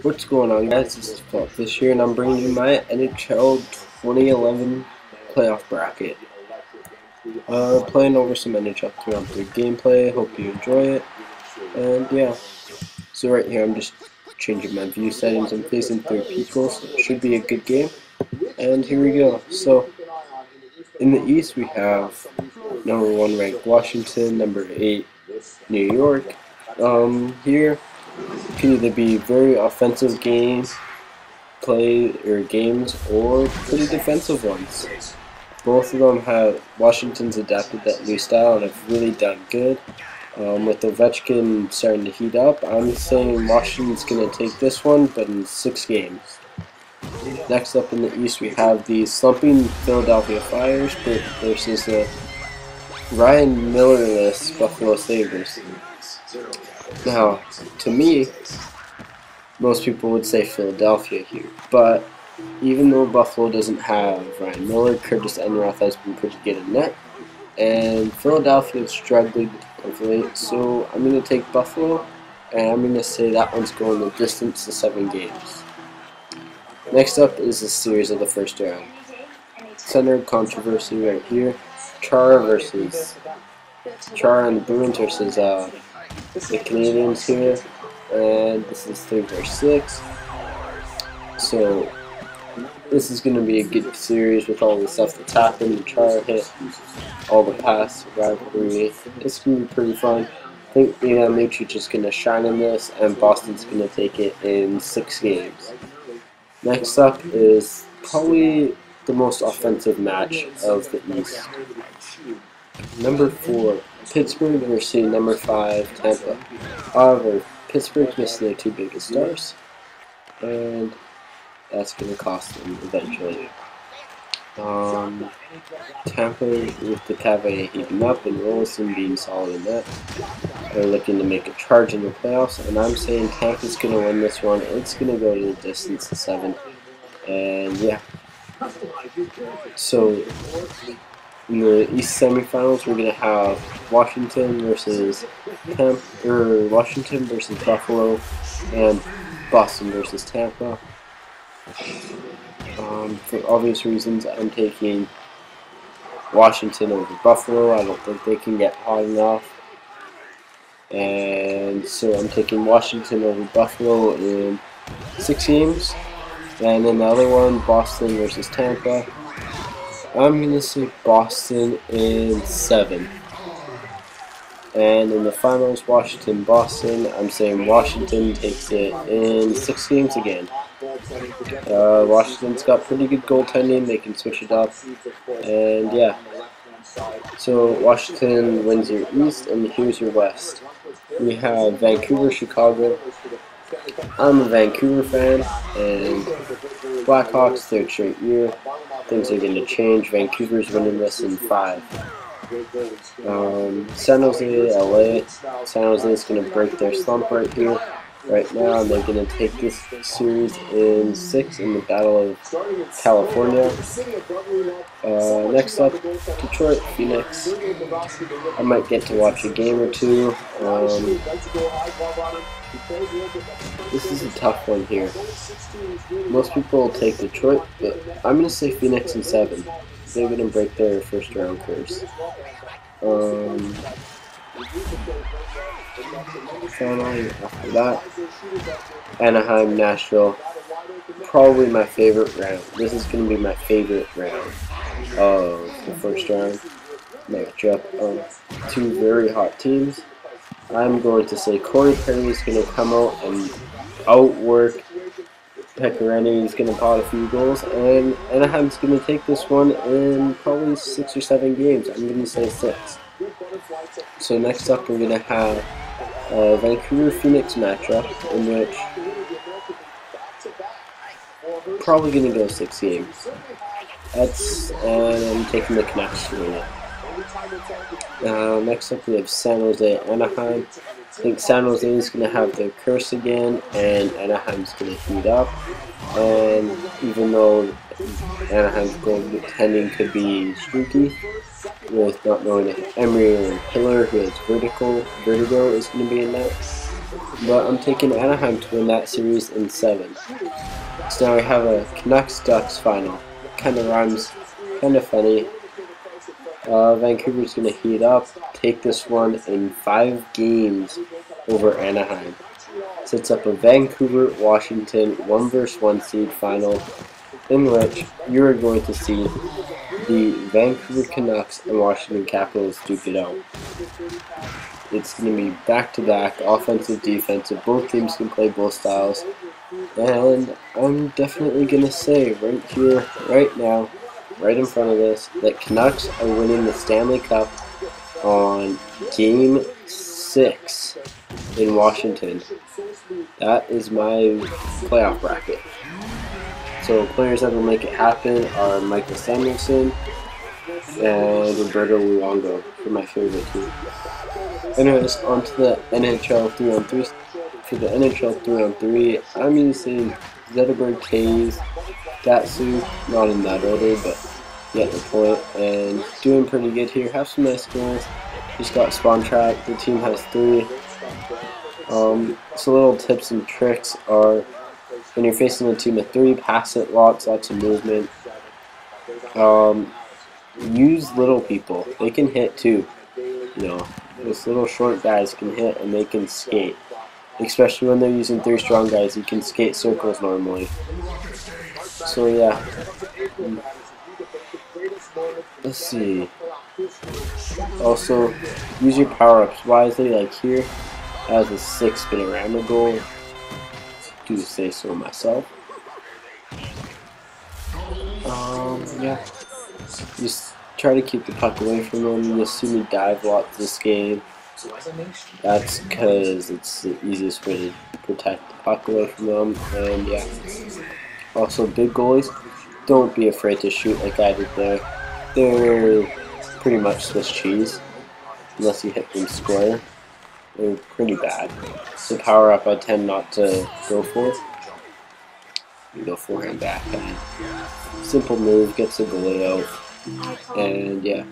What's going on, guys? This is Flop this year, and I'm bringing you my NHL 2011 playoff bracket. Playing over some NHL 3-on-3 gameplay. Hope you enjoy it. And yeah, so right here I'm just changing my view settings. I'm facing third people, so it should be a good game. And here we go. So in the East we have number 1 ranked Washington, number 8 New York. Here can either be very offensive games or pretty defensive ones. Both of them have Washington's adapted that new style and have really done good. With Ovechkin starting to heat up, I'm saying Washington's going to take this one, but in 6 games. Next up in the East, we have the slumping Philadelphia Flyers versus the Ryan Miller-less Buffalo Sabres. Now, to me, most people would say Philadelphia here, but even though Buffalo doesn't have Ryan Miller, Curtis Enroth has been pretty good in net, and Philadelphia is struggling of late, so I'm going to take Buffalo, and I'm going to say that one's going the distance to 7 games. Next up is the series of the first round. Center of controversy right here, Chara and the Bruins versus the Canadians here, and this is 3 vs 6. So this is going to be a good series with all the stuff that's happened. The Chara hit, all the past rivalry. It's going to be pretty fun. I think Lucic is going to shine in this, and Boston's going to take it in 6 games. Next up is probably the most offensive match of the East. Number 4, Pittsburgh versus number 5, Tampa. However, Pittsburgh's missing their 2 biggest stars, and that's going to cost them eventually. Tampa, with the Cavaliers heating up and Rollinson being solid in that, are looking to make a charge in the playoffs, and I'm saying Tampa's going to win this one. It's going to go to the distance of 7, and yeah. So in the East semifinals, we're going to have Washington versus Buffalo, and Boston versus Tampa. For obvious reasons, I'm taking Washington over Buffalo. I don't think they can get hot enough, and so I'm taking Washington over Buffalo in 6 games. And then the other one, Boston versus Tampa, I'm going to say Boston in 7. And in the finals, Washington-Boston, I'm saying Washington takes it in 6 games again. Washington's got pretty good goaltending, they can switch it up, and yeah. So Washington wins your East, and here's your West. We have Vancouver-Chicago. I'm a Vancouver fan, and Blackhawks, 3rd straight year. Things are going to change. Vancouver's winning this in 5. San Jose, LA. San Jose is going to break their slump right here, right now, and they're going to take this series in 6 in the Battle of California. Next up, Detroit, Phoenix. I might get to watch a game or 2. This is a tough one here. Most people will take Detroit, but I'm going to say Phoenix in 7. They're going to break their first round curse. Finally, after that, Anaheim, Nashville. Probably my favorite round. This is going to be my favorite round of the first round matchup of 2 very hot teams. I'm going to say Corey Perry is going to come out and outwork Pecorino. He's going to pot a few goals, and Anaheim's going to take this one in probably 6 or 7 games. I'm going to say 6. So next up, we're going to have a Vancouver-Phoenix matchup, in which probably going to go 6 games. And I'm taking the Canucks to win it. Next up, we have San Jose, Anaheim. I think San Jose is going to have their curse again, and Anaheim's going to heat up. And even though Anaheim's goaltending could be streaky, with not knowing if Emery or Hiller, who has vertigo, is going to be in that, but I'm taking Anaheim to win that series in 7. So now we have a Canucks-Ducks final. Kind of rhymes, kind of funny. Vancouver's going to heat up, take this one in 5 games over Anaheim. Sets up a Vancouver-Washington 1 vs 1 seed final, in which you are going to see the Vancouver Canucks and Washington Capitals duke it out. It's going to be back-to-back, offensive, defensive. Both teams can play both styles. And I'm definitely going to say right here, right now, right in front of this, that Canucks are winning the Stanley Cup on Game 6 in Washington. That is my playoff bracket. So players that will make it happen are Michael Samuelson and Roberto Luongo for my favorite team. Anyways, on to the NHL 3-on-3. For the NHL 3-on-3, I'm using Zetterberg, Taves, Datsu, not in that order, but you get the point, and doing pretty good here. Have some nice goals. Just got spawn trap. The team has 3. So little tips and tricks are, when you're facing a team of 3, pass it lots of movement. Use little people. They can hit too. You know, those little short guys can hit and they can skate. Especially when they're using 3 strong guys, you can skate circles normally. So yeah. Let's see. Also, use your power-ups wisely, like here. That was a 6 Spinorama goal. Do say so myself. Yeah. Just try to keep the puck away from them. You'll see me dive lots this game. That's because it's the easiest way to protect the puck away from them. And yeah. Also, big goalies, don't be afraid to shoot like I did there. They're pretty much Swiss cheese, unless you hit them square. They're pretty bad. The power up I tend not to go for. You go forehand backhand. Simple move, gets the goalie out. And yeah.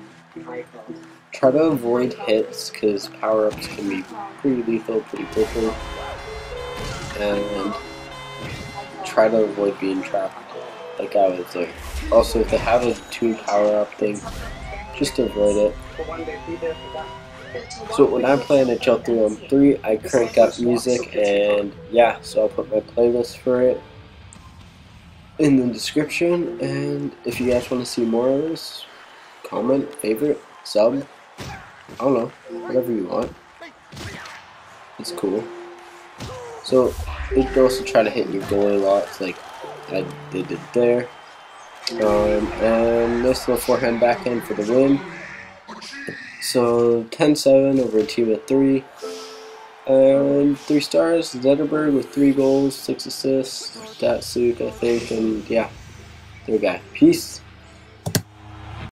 Try to avoid hits because power ups can be pretty lethal pretty quickly. And try to avoid being trapped like I was there. Also, if they have a 2 power up thing, just avoid it. So when I play NHL 3-on-3, I crank up music, and yeah, so I'll put my playlist for it in the description. And if you guys want to see more of this, comment, favorite, sub, I don't know, whatever you want. It's cool. So you can also try to hit your goalie lots like they did there. And nice little forehand backhand for the win. So 10-7 over a team of 3. And 3 stars, Zetterberg with 3 goals, 6 assists, Datsuk I think, and yeah, there we go. Peace.